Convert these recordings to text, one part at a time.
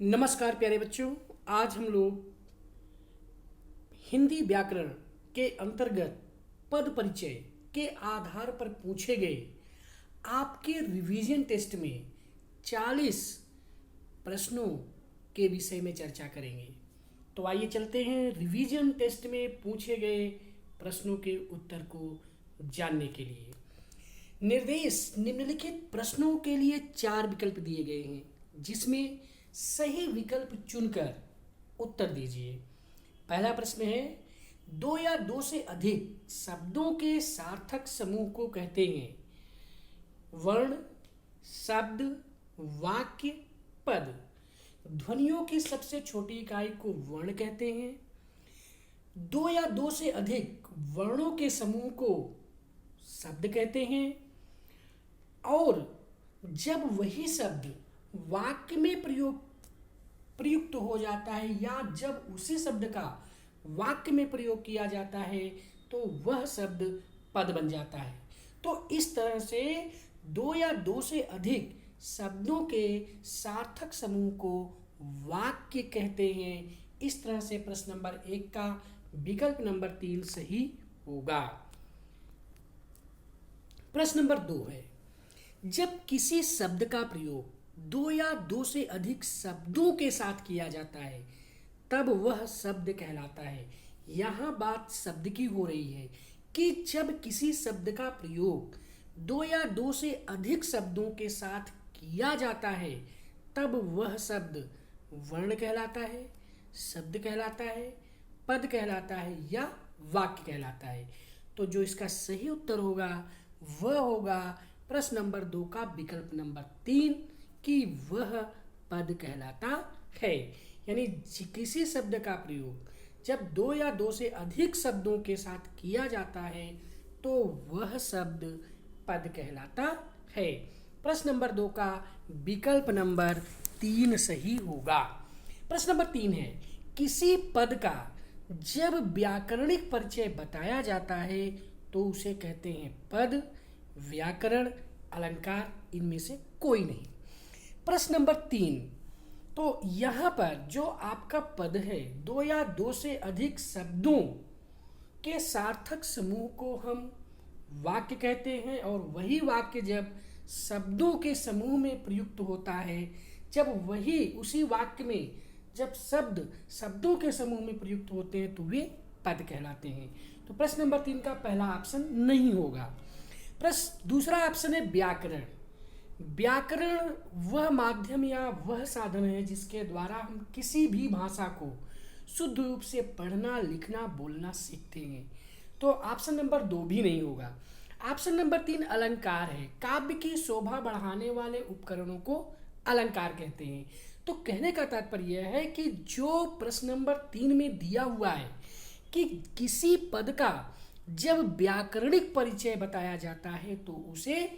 नमस्कार प्यारे बच्चों। आज हम लोग हिंदी व्याकरण के अंतर्गत पद परिचय के आधार पर पूछे गए आपके रिवीजन टेस्ट में 40 प्रश्नों के विषय में चर्चा करेंगे। तो आइए चलते हैं रिवीजन टेस्ट में पूछे गए प्रश्नों के उत्तर को जानने के लिए। निर्देश निम्नलिखित प्रश्नों के लिए 4 विकल्प दिए गए हैं, जिसमें सही विकल्प चुनकर उत्तर दीजिए। पहला प्रश्न है, 2 या 2 से अधिक शब्दों के सार्थक समूह को कहते हैं वर्ण, शब्द, वाक्य, पद। ध्वनियों की सबसे छोटी इकाई को वर्ण कहते हैं। 2 या 2 से अधिक वर्णों के समूह को शब्द कहते हैं। और जब वही शब्द वाक्य में प्रयुक्त हो जाता है या जब उसी शब्द का वाक्य में प्रयोग किया जाता है तो वह शब्द पद बन जाता है। तो इस तरह से 2 या 2 से अधिक शब्दों के सार्थक समूह को वाक्य कहते हैं। इस तरह से प्रश्न नंबर 1 का विकल्प नंबर 3 सही होगा। प्रश्न नंबर 2 है, जब किसी शब्द का प्रयोग 2 या 2 से अधिक शब्दों के साथ किया जाता है तब वह शब्द कहलाता है। यहाँ बात शब्द की हो रही है कि जब किसी शब्द का प्रयोग 2 या 2 से अधिक शब्दों के साथ किया जाता है तब वह शब्द वर्ण कहलाता है, शब्द कहलाता है, पद कहलाता है या वाक्य कहलाता है। तो जो इसका सही उत्तर होगा वह होगा प्रश्न नंबर 2 का विकल्प नंबर 3 कि वह पद कहलाता है। यानी किसी शब्द का प्रयोग जब 2 या 2 से अधिक शब्दों के साथ किया जाता है तो वह शब्द पद कहलाता है। प्रश्न नंबर 2 का विकल्प नंबर 3 सही होगा। प्रश्न नंबर 3 है, किसी पद का जब व्याकरणिक परिचय बताया जाता है तो उसे कहते हैं पद, व्याकरण, अलंकार, इनमें से कोई नहीं। प्रश्न नंबर 3, तो यहाँ पर जो आपका पद है 2 या 2 से अधिक शब्दों के सार्थक समूह को हम वाक्य कहते हैं। और वही वाक्य जब शब्दों के समूह में प्रयुक्त होता है, जब वही उसी वाक्य में जब शब्दों के समूह में प्रयुक्त होते हैं तो वे पद कहलाते हैं। तो प्रश्न नंबर 3 का पहला ऑप्शन नहीं होगा। दूसरा ऑप्शन है व्याकरण। व्याकरण वह माध्यम या वह साधन है जिसके द्वारा हम किसी भी भाषा को शुद्ध रूप से पढ़ना, लिखना, बोलना सीखते हैं। तो ऑप्शन नंबर 2 भी नहीं होगा। ऑप्शन नंबर 3 अलंकार है। काव्य की शोभा बढ़ाने वाले उपकरणों को अलंकार कहते हैं। तो कहने का तात्पर्य यह है कि जो प्रश्न नंबर 3 में दिया हुआ है कि किसी पद का जब व्याकरणिक परिचय बताया जाता है तो उसे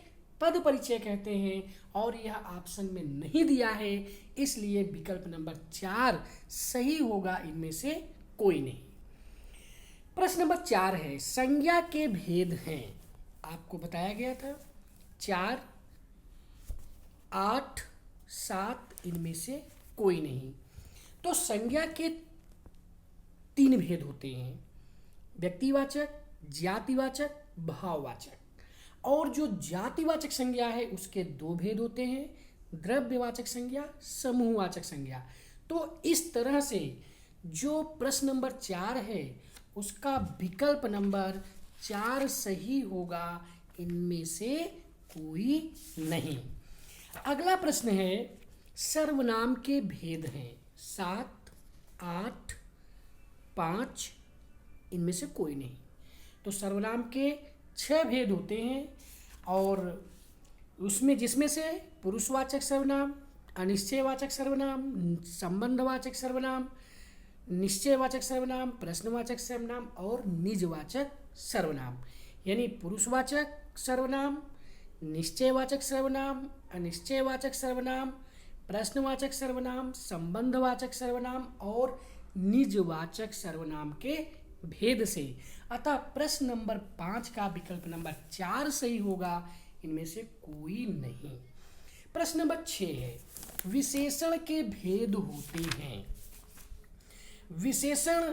पद परिचय कहते हैं, और यह ऑप्शन में नहीं दिया है, इसलिए विकल्प नंबर 4 सही होगा, इनमें से कोई नहीं। प्रश्न नंबर 4 है, संज्ञा के भेद हैं। आपको बताया गया था 4, 8, 7, इनमें से कोई नहीं। तो संज्ञा के 3 भेद होते हैं, व्यक्तिवाचक, जातिवाचक, भाववाचक। और जो जातिवाचक संज्ञा है उसके 2 भेद होते हैं, द्रव्यवाचक संज्ञा, समूहवाचक संज्ञा। तो इस तरह से जो प्रश्न नंबर 4 है उसका विकल्प नंबर 4 सही होगा, इनमें से कोई नहीं। अगला प्रश्न है, सर्वनाम के भेद हैं 7, 8, 5, इनमें से कोई नहीं। तो सर्वनाम के 6 भेद होते हैं, और जिसमें से पुरुषवाचक सर्वनाम, अनिश्चयवाचक सर्वनाम, संबंधवाचक सर्वनाम, निश्चयवाचक सर्वनाम, प्रश्नवाचक सर्वनाम और निजवाचक सर्वनाम। यानी पुरुषवाचक सर्वनाम, निश्चयवाचक सर्वनाम, अनिश्चयवाचक सर्वनाम, प्रश्नवाचक सर्वनाम, संबंधवाचक सर्वनाम और निजवाचक सर्वनाम के भेद से। अतः प्रश्न नंबर 5 का विकल्प नंबर 4 सही होगा, इनमें से कोई नहीं। प्रश्न नंबर 6 है, विशेषण के भेद होते हैं। विशेषण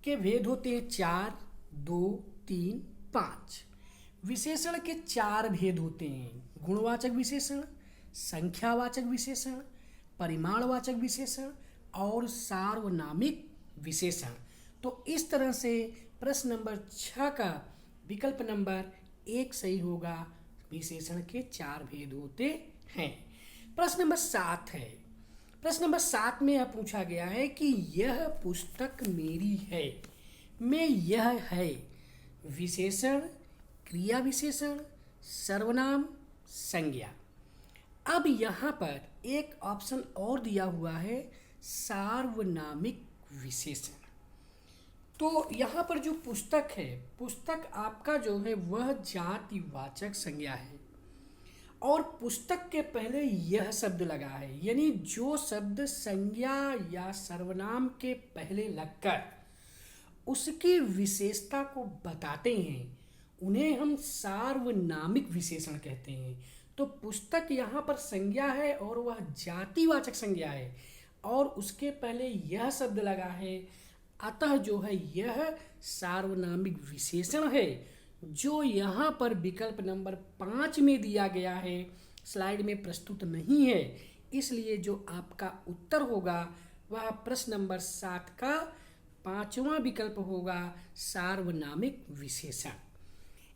के भेद होते हैं 4, 2, 3, 5। विशेषण के 4 भेद होते हैं। गुणवाचक विशेषण, संख्यावाचक विशेषण, परिमाणवाचक विशेषण और सार्वनामिक विशेषण। तो इस तरह से प्रश्न नंबर 6 का विकल्प नंबर 1 सही होगा। विशेषण के 4 भेद होते हैं। प्रश्न नंबर 7 है। प्रश्न नंबर 7 में यह पूछा गया है कि यह पुस्तक मेरी है में यह है विशेषण, क्रिया विशेषण, सर्वनाम, संज्ञा। अब यहाँ पर एक ऑप्शन और दिया हुआ है सार्वनामिक विशेषण। तो यहाँ पर जो पुस्तक है, पुस्तक आपका जो है वह जातिवाचक संज्ञा है और पुस्तक के पहले यह शब्द लगा है, यानी जो शब्द संज्ञा या सर्वनाम के पहले लगकर उसकी विशेषता को बताते हैं उन्हें हम सार्वनामिक विशेषण कहते हैं। तो पुस्तक यहाँ पर संज्ञा है और वह जातिवाचक संज्ञा है और उसके पहले यह शब्द लगा है, अतः जो है यह सार्वनामिक विशेषण है, जो यहाँ पर विकल्प नंबर 5 में दिया गया है। स्लाइड में प्रस्तुत नहीं है, इसलिए जो आपका उत्तर होगा वह प्रश्न नंबर 7 का 5वां विकल्प होगा, सार्वनामिक विशेषण।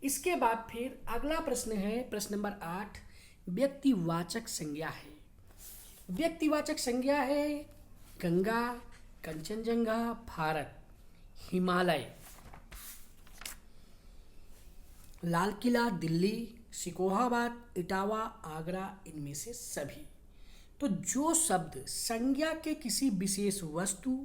इसके बाद फिर अगला प्रश्न है प्रश्न नंबर 8, व्यक्तिवाचक संज्ञा है। व्यक्तिवाचक संज्ञा है गंगा, कंचनजंगा, भारत, हिमालय, लाल किला, दिल्ली, सिकोहाबाद, इटावा, आगरा, इनमें से सभी। तो जो शब्द संज्ञा के किसी विशेष वस्तु,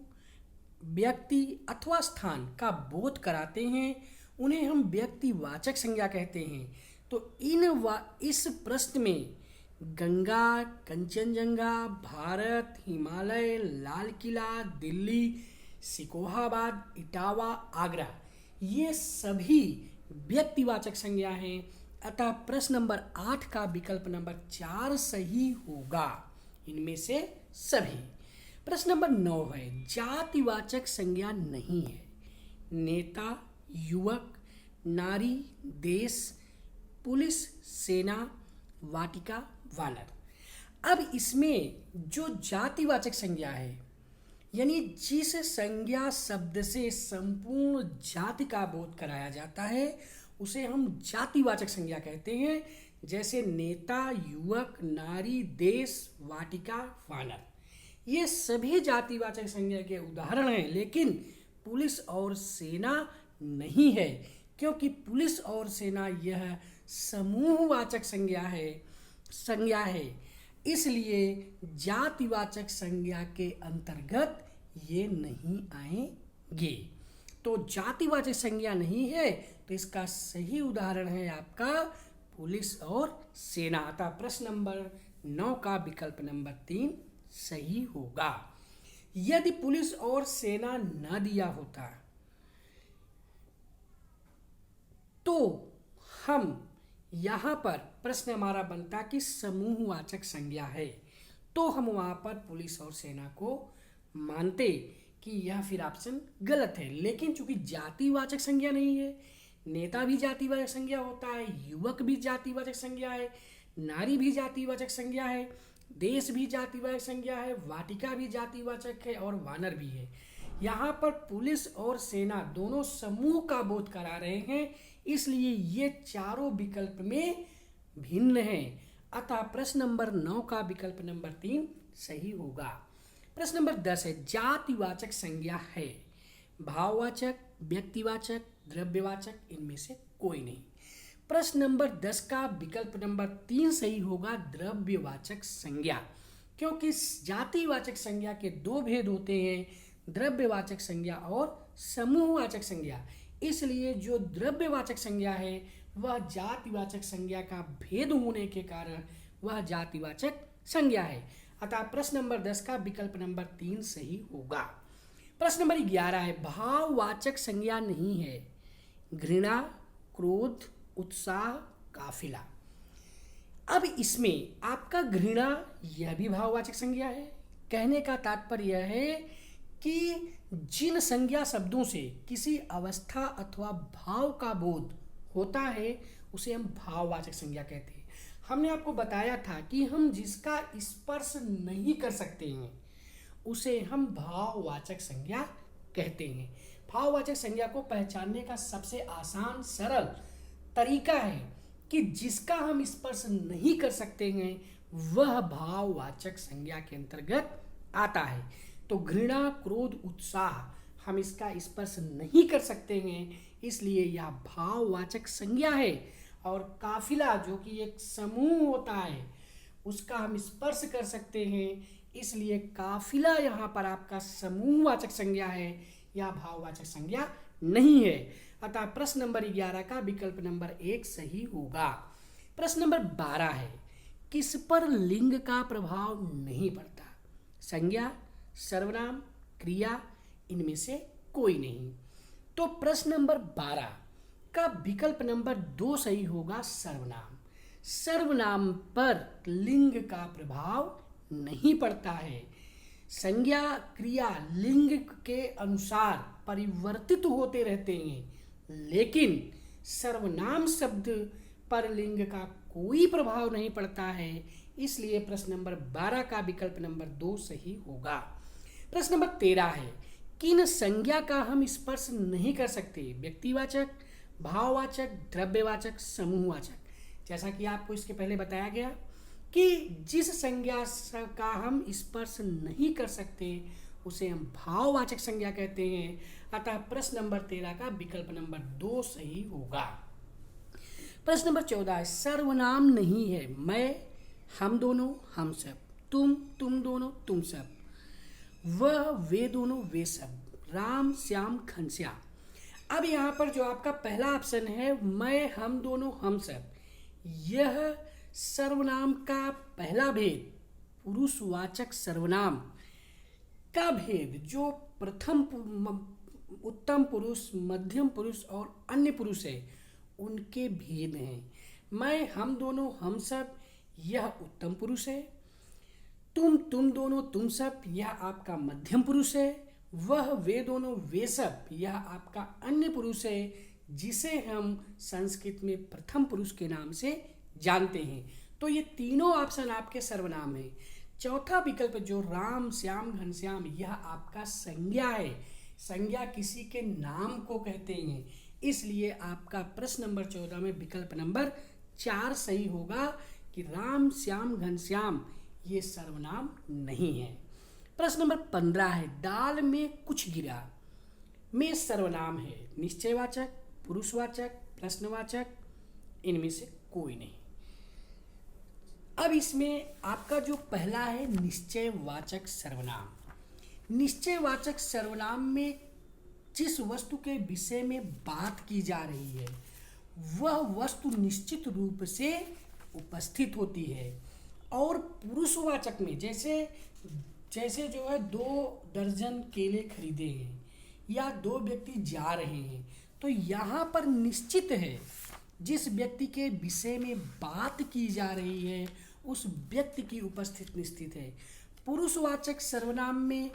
व्यक्ति अथवा स्थान का बोध कराते हैं उन्हें हम व्यक्तिवाचक संज्ञा कहते हैं। तो इस प्रश्न में गंगा, कंचनजंगा, भारत, हिमालय, लाल किला, दिल्ली, सिकोहाबाद, इटावा, आगरा, ये सभी व्यक्तिवाचक संज्ञा हैं। अतः प्रश्न नंबर 8 का विकल्प नंबर 4 सही होगा, इनमें से सभी। प्रश्न नंबर 9 है, जातिवाचक संज्ञा नहीं है। नेता, युवक, नारी, देश, पुलिस, सेना, वाटिका, वानर। अब इसमें जो जातिवाचक संज्ञा है, यानी जिस संज्ञा शब्द से संपूर्ण जाति का बोध कराया जाता है उसे हम जातिवाचक संज्ञा कहते हैं। जैसे नेता, युवक, नारी, देश, वाटिका, वानर, ये सभी जातिवाचक संज्ञा के उदाहरण हैं। लेकिन पुलिस और सेना नहीं है, क्योंकि पुलिस और सेना यह समूहवाचक संज्ञा है, इसलिए जातिवाचक संज्ञा के अंतर्गत ये नहीं आएंगे। तो जातिवाचक संज्ञा नहीं है, तो इसका सही उदाहरण है आपका पुलिस और सेना। अतः प्रश्न नंबर 9 का विकल्प नंबर 3 सही होगा। यदि पुलिस और सेना न दिया होता तो हम यहाँ पर प्रश्न हमारा बनता कि समूहवाचक संज्ञा है, तो हम वहाँ पर पुलिस और सेना को मानते कि यह फिर ऑप्शन गलत है। लेकिन चूंकि जातिवाचक संज्ञा नहीं है, नेता भी जातिवाचक संज्ञा होता है, युवक भी जातिवाचक संज्ञा है, नारी भी जातिवाचक संज्ञा है, देश भी जातिवाचक संज्ञा है, वाटिका भी जातिवाचक है और वानर भी है। यहाँ पर पुलिस और सेना दोनों समूह का बोध करा रहे हैं, इसलिए ये चारों विकल्प में भिन्न हैं। अतः प्रश्न नंबर 9 का विकल्प नंबर 3 सही होगा। प्रश्न नंबर 10 है, जातिवाचक संज्ञा है भाववाचक, व्यक्तिवाचक, द्रव्यवाचक, इनमें से कोई नहीं। प्रश्न नंबर 10 का विकल्प नंबर 3 सही होगा, द्रव्यवाचक संज्ञा, क्योंकि जातिवाचक संज्ञा के 2 भेद होते हैं, द्रव्यवाचक संज्ञा और समूहवाचक संज्ञा। इसलिए जो द्रव्यवाचक संज्ञा है वह जातिवाचक संज्ञा का भेद होने के कारण वह जातिवाचक संज्ञा है। अतः प्रश्न नंबर 10 का विकल्प नंबर 3 सही होगा। प्रश्न नंबर 11 है, भाववाचक संज्ञा नहीं है घृणा, क्रोध, उत्साह, काफिला। अब इसमें आपका घृणा यह भी भाववाचक संज्ञा है। कहने का तात्पर्य यह है कि जिन संज्ञा शब्दों से किसी अवस्था अथवा भाव का बोध होता है उसे हम भाववाचक संज्ञा कहते हैं। हमने आपको बताया था कि हम जिसका स्पर्श नहीं कर सकते हैं उसे हम भाववाचक संज्ञा कहते हैं। भाववाचक संज्ञा को पहचानने का सबसे आसान सरल तरीका है कि जिसका हम स्पर्श नहीं कर सकते हैं वह भाववाचक संज्ञा के अंतर्गत आता है। तो घृणा, क्रोध, उत्साह हम इसका स्पर्श नहीं कर सकते हैं, इसलिए यह भाववाचक संज्ञा है। और काफिला जो कि एक समूह होता है उसका हम स्पर्श कर सकते हैं, इसलिए काफिला यहाँ पर आपका समूहवाचक संज्ञा है, यह भाववाचक संज्ञा नहीं है। अतः प्रश्न नंबर 11 का विकल्प नंबर 1 सही होगा। प्रश्न नंबर 12 है, किस पर लिंग का प्रभाव नहीं पड़ता? संज्ञा, सर्वनाम, क्रिया, इनमें से कोई नहीं। तो प्रश्न नंबर 12 का विकल्प नंबर 2 सही होगा, सर्वनाम। सर्वनाम पर लिंग का प्रभाव नहीं पड़ता है। संज्ञा, क्रिया लिंग के अनुसार परिवर्तित होते रहते हैं, लेकिन सर्वनाम शब्द पर लिंग का कोई प्रभाव नहीं पड़ता है, इसलिए प्रश्न नंबर 12 का विकल्प नंबर 2 सही होगा। प्रश्न नंबर 13 है, किन संज्ञा का हम स्पर्श नहीं कर सकते? व्यक्तिवाचक, भाववाचक, द्रव्यवाचक, समूहवाचक। जैसा कि आपको इसके पहले बताया गया कि जिस संज्ञा का हम स्पर्श नहीं कर सकते उसे हम भाववाचक संज्ञा कहते हैं। अतः प्रश्न नंबर 13 का विकल्प नंबर 2 सही होगा। प्रश्न नंबर 14 है, सर्वनाम नहीं है मैं, हम दोनों, हम सब, तुम दोनों, तुम सब, वह, वे दोनों, वे सब, राम, श्याम, घनश्याम। अब यहाँ पर जो आपका पहला ऑप्शन है मैं, हम दोनों, हम सब, यह सर्वनाम का पहला भेद पुरुषवाचक सर्वनाम का भेद जो प्रथम उत्तम पुरुष, मध्यम पुरुष और अन्य पुरुष है उनके भेद हैं। मैं, हम दोनों, हम सब, यह उत्तम पुरुष है। तुम दोनों, तुम सब, यह आपका मध्यम पुरुष है। वह, वे दोनों, वे सब, यह आपका अन्य पुरुष है जिसे हम संस्कृत में प्रथम पुरुष के नाम से जानते हैं। तो ये तीनों ऑप्शन आपके सर्वनाम हैं। चौथा विकल्प जो राम, श्याम, घनश्याम, यह आपका संज्ञा है। संज्ञा किसी के नाम को कहते हैं, इसलिए आपका प्रश्न नंबर 14 में विकल्प नंबर 4 सही होगा कि राम, श्याम, घनश्याम ये सर्वनाम नहीं है। प्रश्न नंबर 15 है, दाल में कुछ गिरा में सर्वनाम है। निश्चयवाचक, पुरुषवाचक, प्रश्नवाचक, इनमें से कोई नहीं। अब इसमें आपका जो पहला है निश्चयवाचक सर्वनाम। निश्चयवाचक सर्वनाम में जिस वस्तु के विषय में बात की जा रही है वह वस्तु निश्चित रूप से उपस्थित होती है। और पुरुषवाचक में जैसे जो है 2 दर्जन केले खरीदे हैं या 2 व्यक्ति जा रहे हैं, तो यहाँ पर निश्चित है जिस व्यक्ति के विषय में बात की जा रही है उस व्यक्ति की उपस्थिति निश्चित है। पुरुषवाचक सर्वनाम में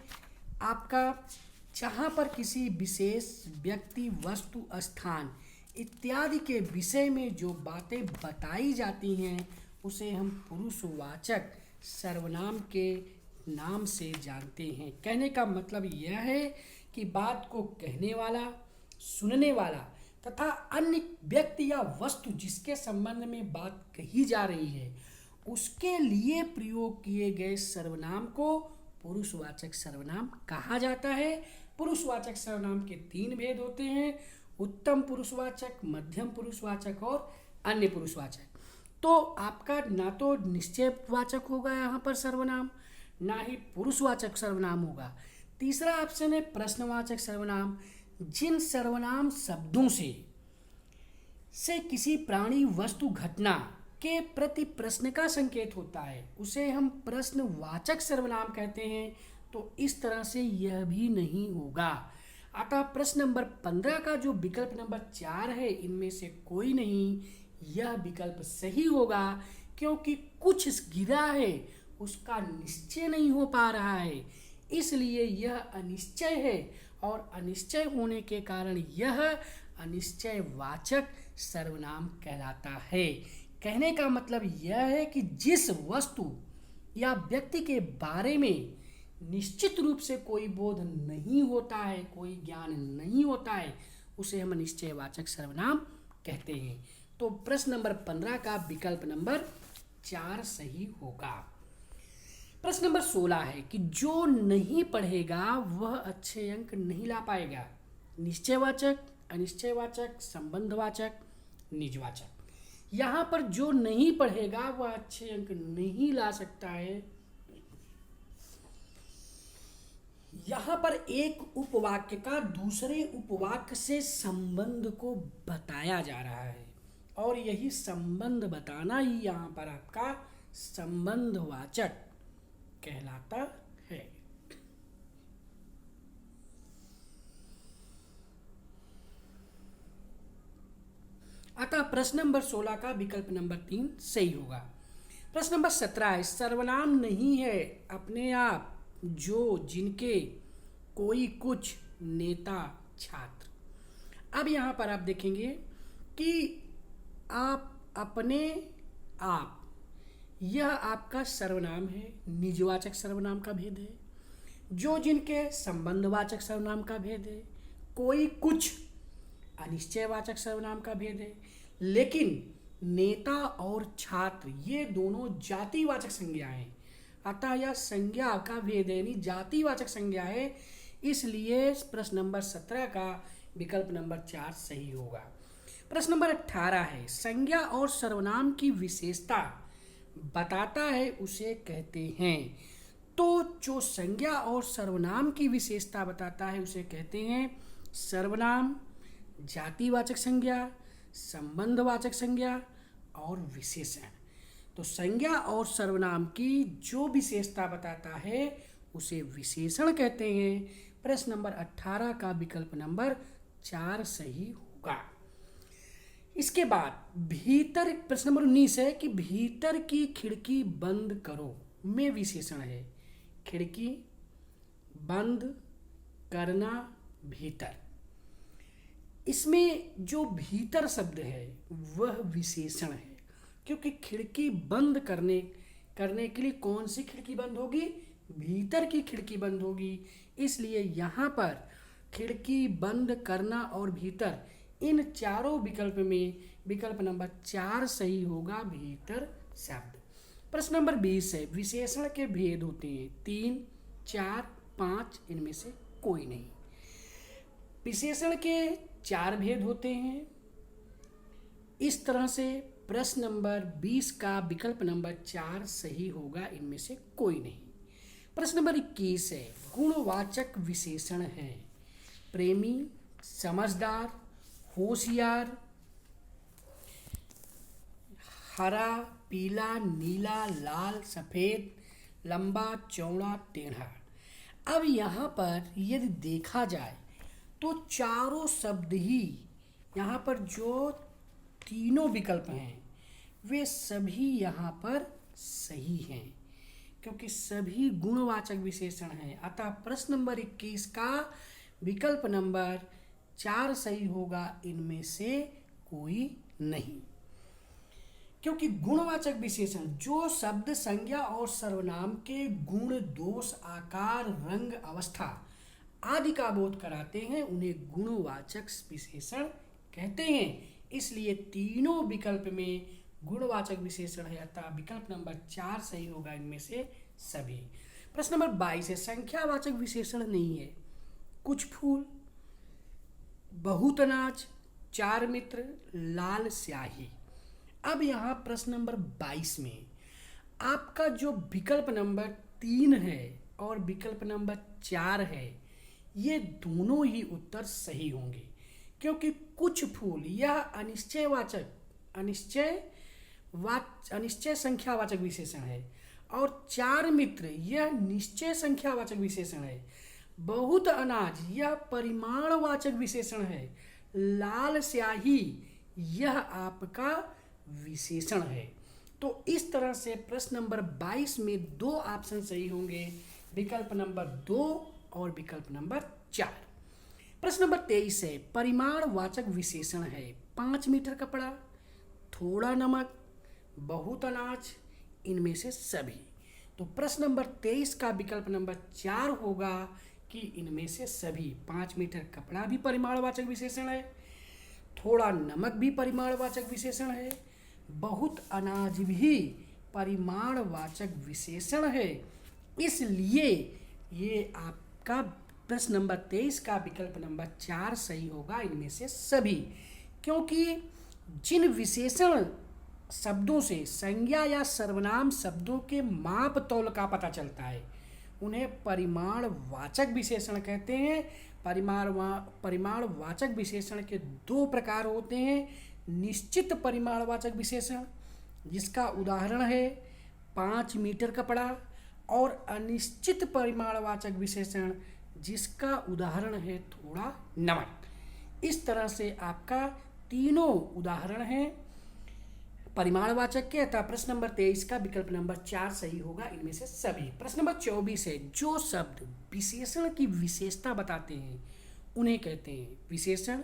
आपका जहाँ पर किसी विशेष व्यक्ति, वस्तु, स्थान इत्यादि के विषय में जो बातें बताई जाती हैं उसे हम पुरुषवाचक सर्वनाम के नाम से जानते हैं। कहने का मतलब यह है कि बात को कहने वाला, सुनने वाला तथा अन्य व्यक्ति या वस्तु जिसके संबंध में बात कही जा रही है उसके लिए प्रयोग किए गए सर्वनाम को पुरुषवाचक सर्वनाम कहा जाता है। पुरुषवाचक सर्वनाम के 3 भेद होते हैं, उत्तम पुरुषवाचक, मध्यम पुरुषवाचक और अन्य पुरुषवाचक। तो आपका ना तो निश्चयवाचक होगा यहाँ पर सर्वनाम, ना ही पुरुषवाचक सर्वनाम होगा। तीसरा ऑप्शन है प्रश्नवाचक सर्वनाम। जिन सर्वनाम शब्दों से किसी प्राणी, वस्तु, घटना के प्रति प्रश्न का संकेत होता है उसे हम प्रश्नवाचक सर्वनाम कहते हैं। तो इस तरह से यह भी नहीं होगा। अतः प्रश्न नंबर 15 का जो विकल्प नंबर 4 है इनमें से कोई नहीं, यह विकल्प सही होगा क्योंकि कुछ गिरा है उसका निश्चय नहीं हो पा रहा है, इसलिए यह अनिश्चय है और अनिश्चय होने के कारण यह अनिश्चयवाचक सर्वनाम कहलाता है। कहने का मतलब यह है कि जिस वस्तु या व्यक्ति के बारे में निश्चित रूप से कोई बोध नहीं होता है, कोई ज्ञान नहीं होता है, उसे हम निश्चयवाचक सर्वनाम कहते हैं। तो प्रश्न नंबर 15 का विकल्प नंबर 4 सही होगा। प्रश्न नंबर 16 है कि जो नहीं पढ़ेगा वह अच्छे अंक नहीं ला पाएगा। निश्चयवाचक, अनिश्चयवाचक, संबंधवाचक, निजवाचक। यहाँ पर जो नहीं पढ़ेगा वह अच्छे अंक नहीं ला सकता है। यहाँ पर एक उपवाक्य का दूसरे उपवाक्य से संबंध को बताया जा रहा है और यही संबंध बताना ही यहाँ पर आपका संबंधवाचक कहलाता है। अतः प्रश्न नंबर 16 का विकल्प नंबर 3 सही होगा। प्रश्न नंबर 17 है सर्वनाम नहीं है अपने आप जो जिनके कोई कुछ नेता छात्र। अब यहाँ पर आप देखेंगे कि आप अपने आप यह आपका सर्वनाम है, निजवाचक सर्वनाम का भेद है। जो जिनके संबंधवाचक सर्वनाम का भेद है। कोई कुछ अनिश्चयवाचक सर्वनाम का भेद है। लेकिन नेता और छात्र ये दोनों जातिवाचक संज्ञा हैं, अतः यह संज्ञा का भेद है, यानी जातिवाचक संज्ञा है, इसलिए प्रश्न नंबर 17 का विकल्प नंबर 4 सही होगा। प्रश्न नंबर 18 है संज्ञा और सर्वनाम की विशेषता बताता है उसे कहते हैं। तो जो संज्ञा और सर्वनाम की विशेषता बताता है उसे कहते हैं सर्वनाम, जातिवाचक संज्ञा, संबंधवाचक संज्ञा और विशेषण। तो संज्ञा और सर्वनाम की जो विशेषता बताता है उसे विशेषण कहते हैं। प्रश्न नंबर 18 का विकल्प नंबर 4 सही होगा। इसके बाद भीतर प्रश्न नंबर 19 है कि भीतर की खिड़की बंद करो में विशेषण है। खिड़की बंद करना, भीतर, इसमें जो भीतर शब्द है वह विशेषण है, क्योंकि खिड़की बंद करने के लिए कौन सी खिड़की बंद होगी? भीतर की खिड़की बंद होगी। इसलिए यहाँ पर खिड़की बंद करना और भीतर, इन चारों विकल्प में विकल्प नंबर 4 सही होगा, भीतर शब्द। प्रश्न नंबर 20 है विशेषण के भेद होते हैं 3, 4, 5, इनमें से कोई नहीं। विशेषण के 4 भेद होते हैं। इस तरह से प्रश्न नंबर 20 का विकल्प नंबर 4 सही होगा, इनमें से कोई नहीं। प्रश्न नंबर 21 है गुणवाचक विशेषण है प्रेमी, समझदार, होशियार, हरा, पीला, नीला, लाल, सफेद, लंबा, चौड़ा, टेढ़ा। अब यहाँ पर यदि देखा जाए तो चारों शब्द ही यहाँ पर जो तीनों विकल्प हैं वे सभी यहाँ पर सही हैं, क्योंकि सभी गुणवाचक विशेषण हैं। अतः प्रश्न नंबर 21 का विकल्प नंबर 4 सही होगा, इनमें से कोई नहीं। क्योंकि गुणवाचक विशेषण जो शब्द संज्ञा और सर्वनाम के गुण, दोष, आकार, रंग, अवस्था आदि का बोध कराते हैं उन्हें गुणवाचक विशेषण कहते हैं। इसलिए तीनों विकल्प में गुणवाचक विशेषण है, अतः विकल्प नंबर 4 सही होगा, इनमें से सभी। प्रश्न नंबर 22 है संख्यावाचक विशेषण नहीं है। कुछ फूल, बहुत अनाज, 4 मित्र, लाल स्याही। अब यहाँ प्रश्न नंबर 22 में आपका जो विकल्प नंबर 3 है और विकल्प नंबर 4 है ये दोनों ही उत्तर सही होंगे, क्योंकि कुछ फूल यह अनिश्चय संख्यावाचक विशेषण है और 4 मित्र यह निश्चय संख्यावाचक विशेषण है। बहुत अनाज यह परिमाणवाचक विशेषण है। लाल स्याही यह आपका विशेषण है। तो इस तरह से प्रश्न नंबर 22 में 2 ऑप्शन सही होंगे, विकल्प नंबर 2 और विकल्प नंबर 4। प्रश्न नंबर 23 है, परिमाणवाचक विशेषण है 5 मीटर कपड़ा, थोड़ा नमक, बहुत अनाज, इनमें से सभी। तो प्रश्न नंबर 23 का विकल्प नंबर 4 होगा कि इनमें से सभी। 5 मीटर कपड़ा भी परिमाणवाचक विशेषण है, थोड़ा नमक भी परिमाणवाचक विशेषण है, बहुत अनाज भी परिमाणवाचक विशेषण है। इसलिए ये आपका प्रश्न नंबर 23 का विकल्प नंबर 4 सही होगा, इनमें से सभी। क्योंकि जिन विशेषण शब्दों से संज्ञा या सर्वनाम शब्दों के माप तौल का पता चलता है उन्हें परिमाणवाचक विशेषण कहते हैं। परिमाणवाचक विशेषण के 2 प्रकार होते हैं, निश्चित परिमाणवाचक विशेषण जिसका उदाहरण है 5 मीटर कपड़ा, और अनिश्चित परिमाणवाचक विशेषण जिसका उदाहरण है थोड़ा नमक। इस तरह से आपका तीनों उदाहरण हैं परिमाणवाचक के, अतः प्रश्न नंबर 23 का विकल्प नंबर 4 सही होगा, इनमें से सभी। प्रश्न नंबर 24 है, जो शब्द विशेषण की विशेषता बताते हैं उन्हें कहते हैं विशेषण,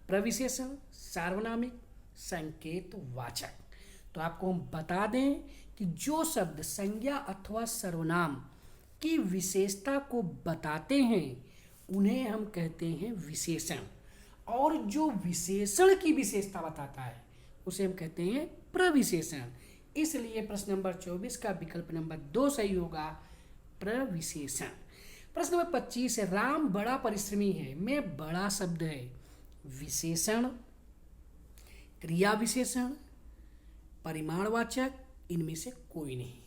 प्रविशेषण, सार्वनामिक, संकेतवाचक। तो आपको हम बता दें कि जो शब्द संज्ञा अथवा सर्वनाम की विशेषता को बताते हैं उन्हें हम कहते हैं विशेषण, और जो विशेषण की विशेषता बताता है उसे हम कहते हैं प्रविशेषण। इसलिए प्रश्न नंबर 24 का विकल्प नंबर 2 सही होगा, प्रविशेषण। प्रश्न नंबर 25 है, राम बड़ा परिश्रमी है में बड़ा शब्द है विशेषण, क्रिया विशेषण, परिमाणवाचक, इनमें से कोई नहीं।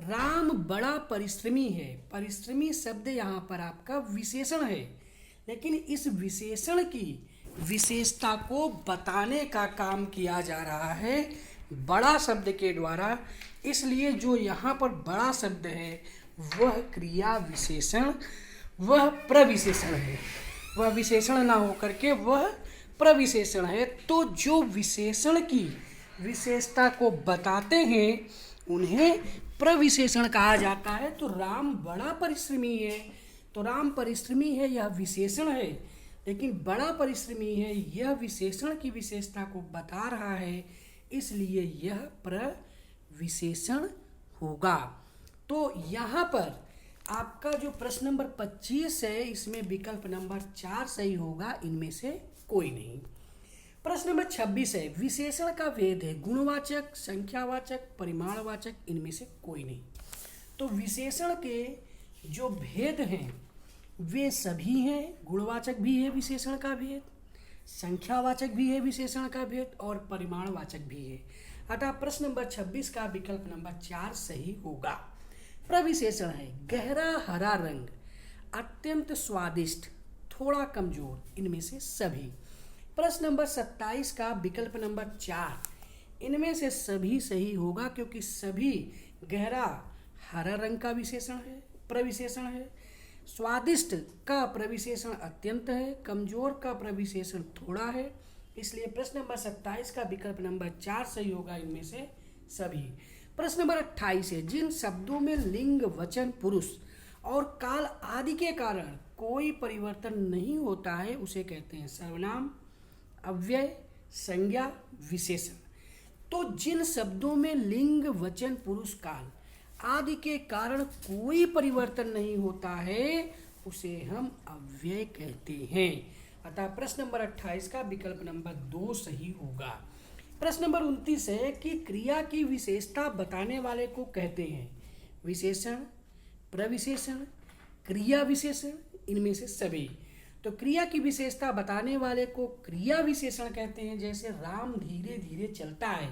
राम बड़ा परिश्रमी है, परिश्रमी शब्द यहाँ पर आपका विशेषण है, लेकिन इस विशेषण की विशेषता को बताने का काम किया जा रहा है बड़ा शब्द के द्वारा। इसलिए जो यहाँ पर बड़ा शब्द है वह क्रिया विशेषण, वह प्रविशेषण है, वह विशेषण ना होकर के वह प्रविशेषण है। तो जो विशेषण की विशेषता को बताते हैं उन्हें प्रविशेषण कहा जाता है। तो राम बड़ा परिश्रमी है, तो राम परिश्रमी है यह विशेषण है, लेकिन बड़ा परिश्रमी है यह विशेषण की विशेषता को बता रहा है, इसलिए यह प्रविशेषण होगा। तो यहाँ पर आपका जो प्रश्न नंबर 25 है इसमें विकल्प नंबर 4 सही होगा, इनमें से कोई नहीं। प्रश्न नंबर 26 है, विशेषण का भेद है गुणवाचक, संख्यावाचक, परिमाणवाचक, इनमें से कोई नहीं। तो विशेषण के जो भेद हैं वे सभी हैं, गुणवाचक भी है विशेषण का भेद, संख्यावाचक भी है विशेषण का भेद, और परिमाणवाचक भी है। अतः प्रश्न नंबर 26 का विकल्प नंबर 4 सही होगा। प्रविशेषण है गहरा हरा रंग, अत्यंत स्वादिष्ट, थोड़ा कमजोर, इनमें से सभी। प्रश्न नंबर 27 का विकल्प नंबर 4, इनमें से सभी सही होगा, क्योंकि सभी गहरा हरा रंग का विशेषण है, प्रविशेषण है। स्वादिष्ट का प्रविशेषण अत्यंत है, कमजोर का प्रविशेषण थोड़ा है, इसलिए प्रश्न नंबर 27 का विकल्प नंबर 4 सही होगा, इनमें से सभी। प्रश्न नंबर 28 है, जिन शब्दों में लिंग, वचन, पुरुष और काल आदि के कारण कोई परिवर्तन नहीं होता है उसे कहते हैं सर्वनाम, अव्यय, संज्ञा, विशेषण। तो जिन शब्दों में लिंग, वचन, पुरुष, काल आदि के कारण कोई परिवर्तन नहीं होता है उसे हम अव्यय कहते हैं। अतः प्रश्न नंबर 28 का विकल्प नंबर 2 सही होगा। प्रश्न नंबर 29 है कि क्रिया की विशेषता बताने वाले को कहते हैं विशेषण, प्रविशेषण, क्रिया विशेषण, इनमें से सभी। तो क्रिया की विशेषता बताने वाले को क्रिया विशेषण कहते हैं। जैसे राम धीरे धीरे चलता है,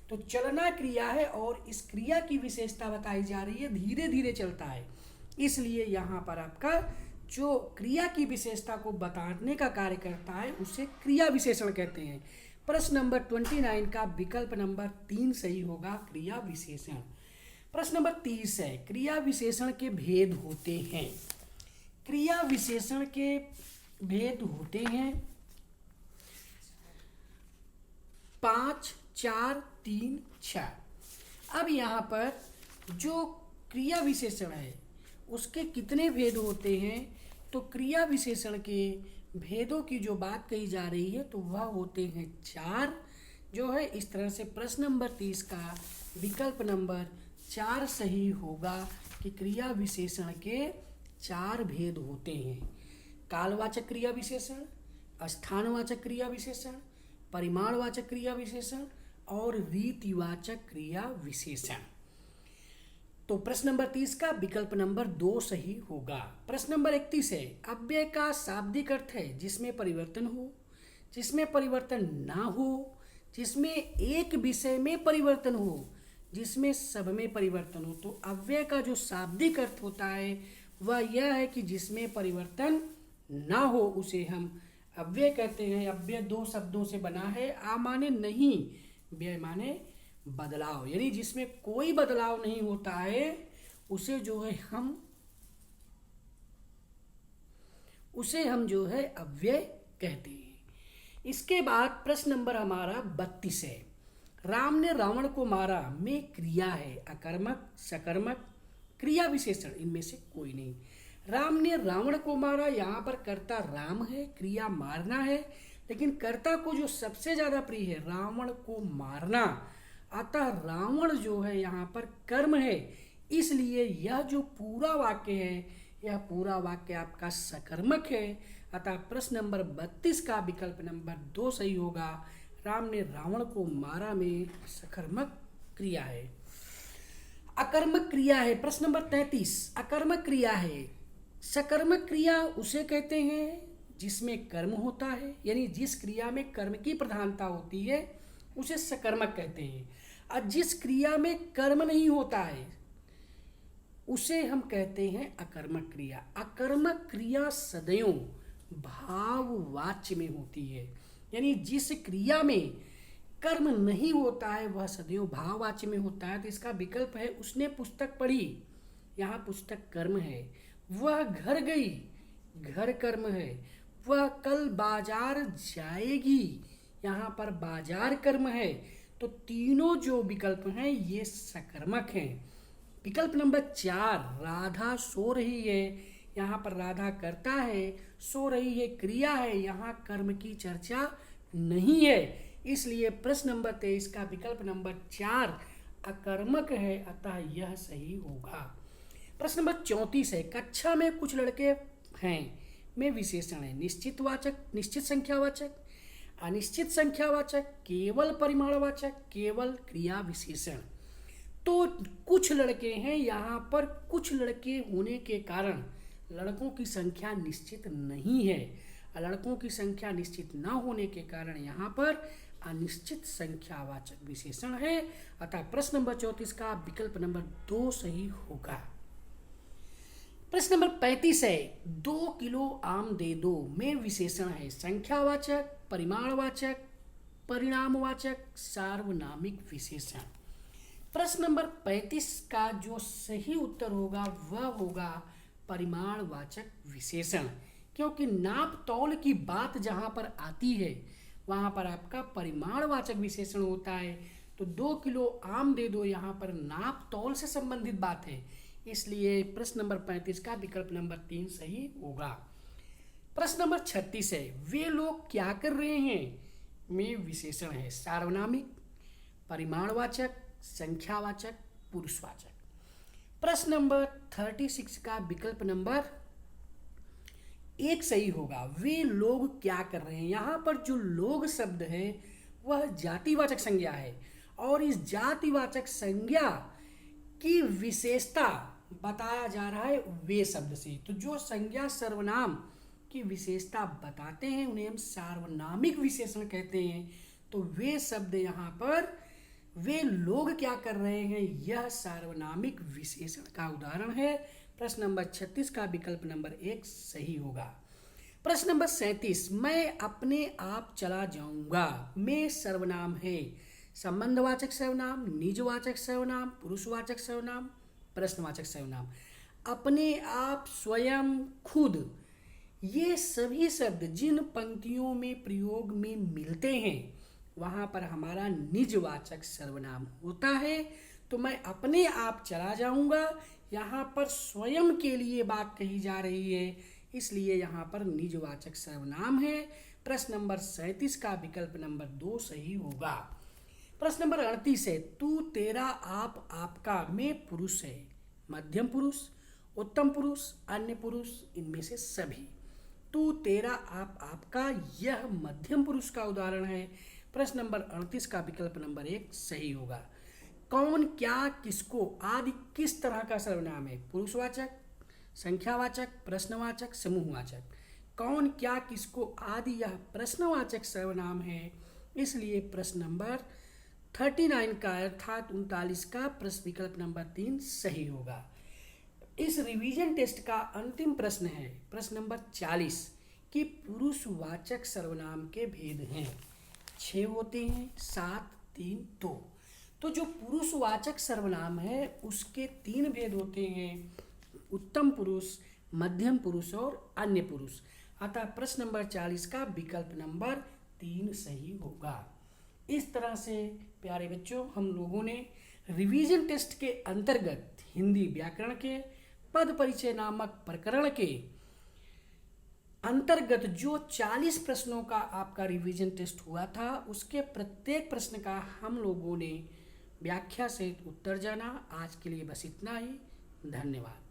तो चलना क्रिया है और इस क्रिया की विशेषता बताई जा रही है धीरे धीरे चलता है, इसलिए यहाँ पर आपका जो क्रिया की विशेषता को बताने का कार्य करता है उसे क्रिया विशेषण कहते हैं। प्रश्न नंबर 29 का विकल्प नंबर 3 सही होगा, क्रिया विशेषण। प्रश्न नंबर 30 है, क्रिया विशेषण के भेद होते हैं। क्रिया विशेषण के भेद होते हैं 5, 4, 3, 6। अब यहाँ पर जो क्रिया विशेषण है उसके कितने भेद होते हैं, तो क्रिया विशेषण के भेदों की जो बात कही जा रही है तो वह होते हैं 4, जो है इस तरह से प्रश्न नंबर 30 का विकल्प नंबर 4 सही होगा कि क्रिया विशेषण के 4 भेद होते हैं। कालवाचक क्रिया विशेषण, स्थानवाचक क्रिया विशेषण, परिमाणवाचक क्रिया विशेषण और रीतिवाचक क्रिया विशेषण। तो प्रश्न नंबर 30 का विकल्प नंबर 2 सही होगा। प्रश्न नंबर 31 है, अव्यय का शाब्दिक अर्थ है जिसमें परिवर्तन हो, जिसमें परिवर्तन ना हो, जिसमें एक विषय में परिवर्तन हो, जिसमें सब में परिवर्तन हो। तो अव्यय का जो शाब्दिक अर्थ होता है वह यह है कि जिसमें परिवर्तन ना हो उसे हम अव्यय कहते हैं। अव्यय 2 शब्दों से बना है, आ माने नहीं, व्यय माने बदलाव, यानी जिसमें कोई बदलाव नहीं होता है उसे हम जो है अव्यय कहते हैं। इसके बाद प्रश्न नंबर हमारा 32 है, राम ने रावण को मारा में क्रिया है अकर्मक, सकर्मक, क्रिया विशेषण इनमें से कोई नहीं। राम ने रावण को मारा, यहाँ पर कर्ता राम है, क्रिया मारना है, लेकिन कर्ता को जो सबसे ज्यादा प्रिय है रावण को मारना, अतः रावण जो है यहाँ पर कर्म है, इसलिए यह जो पूरा वाक्य है यह पूरा वाक्य आपका सकर्मक है। अतः प्रश्न नंबर 32 का विकल्प नंबर 2 सही होगा। राम ने रावण को मारा में सकर्मक क्रिया है। अकर्मक क्रिया है प्रश्न नंबर 33, अकर्मक क्रिया है। सकर्मक क्रिया उसे कहते हैं जिसमें कर्म होता है, यानी जिस क्रिया में कर्म की प्रधानता होती है उसे सकर्मक कहते हैं। और जिस क्रिया में कर्म नहीं होता है उसे हम कहते हैं अकर्मक क्रिया। अकर्मक क्रिया सदैव भाववाच्य में होती है, यानी जिस क्रिया में कर्म नहीं होता है वह सदैव भाववाच्य में होता है। तो इसका विकल्प है, उसने पुस्तक पढ़ी, यहाँ पुस्तक कर्म है। वह घर गई, घर कर्म है। वह कल बाजार जाएगी, यहाँ पर बाजार कर्म है। तो तीनों जो विकल्प हैं ये सकर्मक हैं। विकल्प नंबर 4, राधा सो रही है, यहाँ पर राधा कर्ता है, सो रही है क्रिया है, यहाँ कर्म की चर्चा नहीं है, इसलिए प्रश्न नंबर 23 का विकल्प नंबर 4 अकर्मक है, अतः यह सही होगा। प्रश्न नंबर 34 है, कक्षा में कुछ लड़के हैं में विशेषण है निश्चितवाचक, निश्चित संख्यावाचक, अनिश्चित संख्यावाचक, केवल परिमाणवाचक, केवल क्रिया विशेषण। तो कुछ लड़के हैं, यहाँ पर कुछ लड़के होने के कारण लड़कों की संख्या निश्चित नहीं है। लड़कों की संख्या निश्चित न होने के कारण यहाँ पर अनिश्चित संख्यावाचक विशेषण है, अतः प्रश्न नंबर 34 का विकल्प नंबर 2 सही होगा। प्रश्न नंबर 35 है, 2 किलो आम दे दो में विशेषण है संख्यावाचक, परिमाणवाचक, परिणामवाचक, सार्वनामिक विशेषण। प्रश्न नंबर 35 का जो सही उत्तर होगा वह होगा परिमाणवाचक विशेषण, क्योंकि नाप तौल की बात जहां पर आती है वहां पर आपका परिमाणवाचक विशेषण होता है। तो 2 किलो आम दे दो यहाँ पर नाप तौल से संबंधित बात है, इसलिए प्रश्न नंबर 35 का विकल्प नंबर 3 सही होगा। प्रश्न नंबर 36 है, वे लोग क्या कर रहे हैं में विशेषण है सार्वनामिक, परिमाणवाचक, संख्यावाचक, पुरुषवाचक। प्रश्न नंबर 36 का विकल्प नंबर 1 सही होगा। वे लोग क्या कर रहे हैं, यहाँ पर जो लोग शब्द है वह जातिवाचक संज्ञा है और इस जातिवाचक संज्ञा की विशेषता बताया जा रहा है वे शब्द से। तो जो संज्ञा सर्वनाम की विशेषता बताते हैं उन्हें हम सार्वनामिक विशेषण कहते हैं। तो वे शब्द यहाँ पर वे लोग क्या कर रहे हैं यह सार्वनामिक विशेषण का उदाहरण है। प्रश्न नंबर 36 का विकल्प नंबर 1 सही होगा। प्रश्न नंबर 37, मैं अपने आप चला जाऊंगा में सर्वनाम है संबंधवाचक सर्वनाम, निजवाचक सर्वनाम, पुरुषवाचक सर्वनाम, प्रश्नवाचक सर्वनाम। अपने आप, स्वयं, खुद, ये सभी शब्द जिन पंक्तियों में प्रयोग में मिलते हैं वहां पर हमारा निजवाचक सर्वनाम होता है। तो मैं अपने आप चला जाऊंगा। यहाँ पर स्वयं के लिए बात कही जा रही है, इसलिए यहाँ पर निजवाचक सर्वनाम है। प्रश्न नंबर 37 का विकल्प नंबर 2 सही होगा। प्रश्न नंबर 38 है, तू तेरा आप आपका में पुरुष है, मध्यम पुरुष, उत्तम पुरुष, अन्य पुरुष, इनमें से सभी। तू तेरा आप आपका यह मध्यम पुरुष का उदाहरण है। प्रश्न नंबर 38 का विकल्प नंबर 1 सही होगा। कौन क्या किसको आदि किस तरह का सर्वनाम है? पुरुषवाचक, संख्यावाचक, प्रश्नवाचक, समूहवाचक। कौन क्या किसको आदि यह प्रश्नवाचक सर्वनाम है, इसलिए प्रश्न नंबर 39 का अर्थात 39 का प्रश्न विकल्प नंबर 3 सही होगा। इस रिवीजन टेस्ट का अंतिम प्रश्न है प्रश्न नंबर 40 कि पुरुषवाचक सर्वनाम के भेद हैं। 6 होते हैं, 7, 3, 2। तो जो पुरुषवाचक सर्वनाम है उसके 3 भेद होते हैं, उत्तम पुरुष, मध्यम पुरुष और अन्य पुरुष। अतः प्रश्न नंबर 40 का विकल्प नंबर 3 सही होगा। इस तरह से प्यारे बच्चों हम लोगों ने रिवीजन टेस्ट के अंतर्गत हिंदी व्याकरण के पद परिचय नामक प्रकरण के अंतर्गत जो 40 प्रश्नों का आपका रिवीजन टेस्ट हुआ था, उसके प्रत्येक प्रश्न का हम लोगों ने व्याख्या सहित उत्तर जाना। आज के लिए बस इतना ही। धन्यवाद।